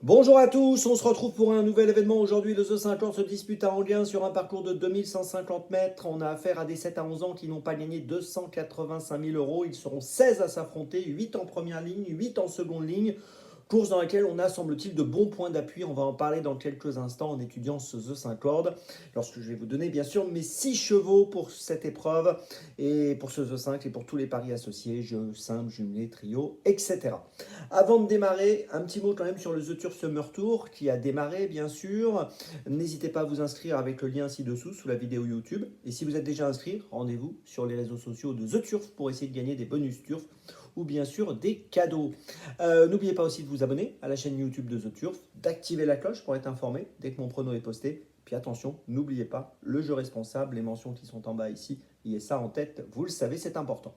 Bonjour à tous, on se retrouve pour un nouvel événement. Aujourd'hui, le The 50 se dispute à Anguien sur un parcours de 2150 mètres. On a affaire à des 7 à 11 ans qui n'ont pas gagné 285 000 euros. Ils seront 16 à s'affronter, 8 en première ligne, 8 en seconde ligne. Course dans laquelle on a, semble-t-il, de bons points d'appui. On va en parler dans quelques instants en étudiant ce The 50. Lorsque je vais vous donner, bien sûr, mes 6 chevaux pour cette épreuve et pour ce The 5 et pour tous les paris associés, jeux simples, jumelés, trio, etc. Avant de démarrer, un petit mot quand même sur le The Turf Summer Tour qui a démarré, bien sûr. N'hésitez pas à vous inscrire avec le lien ci-dessous sous la vidéo YouTube. Et si vous êtes déjà inscrit, rendez-vous sur les réseaux sociaux de The Turf pour essayer de gagner des bonus Turf ou bien sûr des cadeaux. N'oubliez pas aussi de vous abonner à la chaîne YouTube de The Turf, d'activer la cloche pour être informé dès que mon prono est posté. Puis attention, n'oubliez pas le jeu responsable, les mentions qui sont en bas ici, ayez ça en tête, vous le savez, c'est important.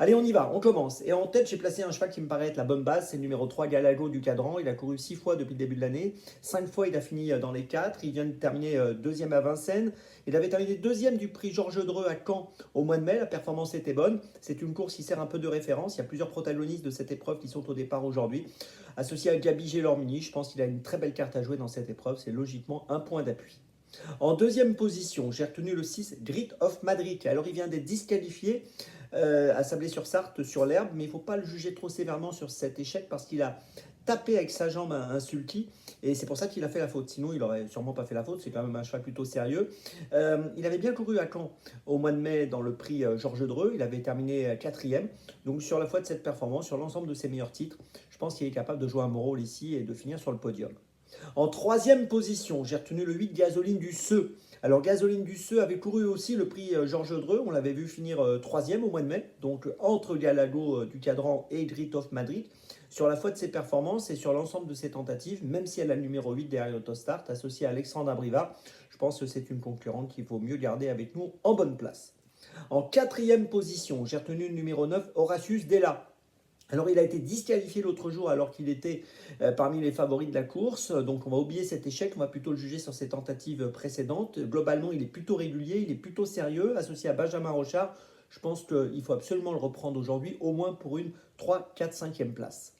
Allez, on y va, on commence. Et en tête, j'ai placé un cheval qui me paraît être la bonne base, c'est le numéro 3, Galago du Cadran. Il a couru 6 fois depuis le début de l'année. 5 fois, il a fini dans les 4. Il vient de terminer deuxième à Vincennes. Il avait terminé deuxième du prix Georges Dreux à Caen au mois de mai. La performance était bonne. C'est une course qui sert un peu de référence. Il y a plusieurs protagonistes de cette épreuve qui sont au départ aujourd'hui. Associé à Gabi Gélormini, je pense qu'il a une très belle carte à jouer dans cette épreuve. C'est logiquement un point d'appui. En deuxième position, j'ai retenu le 6, Grit of Madrid. Alors, il vient d'être disqualifié à Sablé-sur-Sarthe sur l'herbe, mais il ne faut pas le juger trop sévèrement sur cet échec parce qu'il a tapé avec sa jambe un sulky et c'est pour ça qu'il a fait la faute. Sinon, il n'aurait sûrement pas fait la faute. C'est quand même un cheval plutôt sérieux. Il avait bien couru à Caen au mois de mai dans le prix Georges Dreux. Il avait terminé quatrième. Donc, sur la foi de cette performance, sur l'ensemble de ses meilleurs titres, je pense qu'il est capable de jouer un bon rôle ici et de finir sur le podium. En troisième position, j'ai retenu le 8, Gasoline du Seu. Alors Gasoline du Seu avait couru aussi le prix Georges Dreux, on l'avait vu finir troisième au mois de mai, donc entre Galago du Cadran et Grit of Madrid. Sur la foi de ses performances et sur l'ensemble de ses tentatives, même si elle a le numéro 8 derrière Autostart, associé à Alexandre Abrivard, je pense que c'est une concurrente qu'il vaut mieux garder avec nous en bonne place. En quatrième position, j'ai retenu le numéro 9, Horatius Della. Alors il a été disqualifié l'autre jour alors qu'il était parmi les favoris de la course. Donc on va oublier cet échec, on va plutôt le juger sur ses tentatives précédentes. Globalement il est plutôt régulier, il est plutôt sérieux, associé à Benjamin Rochard. Je pense qu'il faut absolument le reprendre aujourd'hui, au moins pour une 3, 4, 5e place.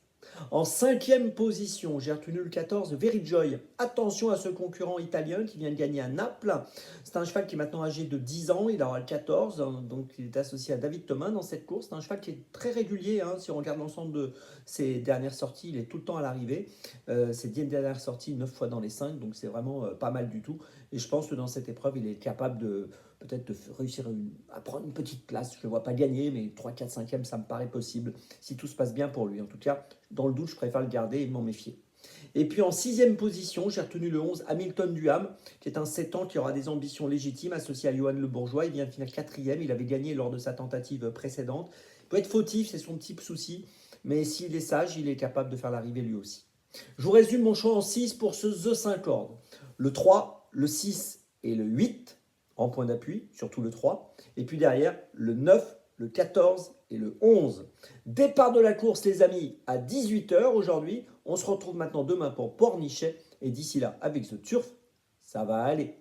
En cinquième position, j'ai retenu le 14, Very Joy. Attention à ce concurrent italien qui vient de gagner à Naples. C'est un cheval qui est maintenant âgé de 10 ans, il aura 14, donc il est associé à David Thomas dans cette course. C'est un cheval qui est très régulier, si on regarde l'ensemble de ses dernières sorties, il est tout le temps à l'arrivée. Ses 10 dernières sorties, 9 fois dans les 5, donc c'est vraiment pas mal du tout. Et je pense que dans cette épreuve, il est capable de peut-être de réussir à prendre une petite place. Je ne le vois pas gagner, mais 3, 4, 5e, ça me paraît possible, si tout se passe bien pour lui. En tout cas, dans le doute, je préfère le garder et m'en méfier. Et puis en sixième position, j'ai retenu le 11, Hamilton Duham, qui est un 7 ans qui aura des ambitions légitimes, associé à Johan Le Bourgeois. Il vient de finir quatrième, il avait gagné lors de sa tentative précédente. Il peut être fautif, c'est son petit souci, mais s'il est sage, il est capable de faire l'arrivée lui aussi. Je vous résume mon choix en 6 pour ce The 5 ordre. Le 3, le 6 et le 8 en point d'appui, surtout le 3. Et puis derrière, le 9, le 14 et le 11. Départ de la course, les amis, à 18h aujourd'hui. On se retrouve maintenant demain pour Pornichet. Et d'ici là, avec The Turf, ça va aller.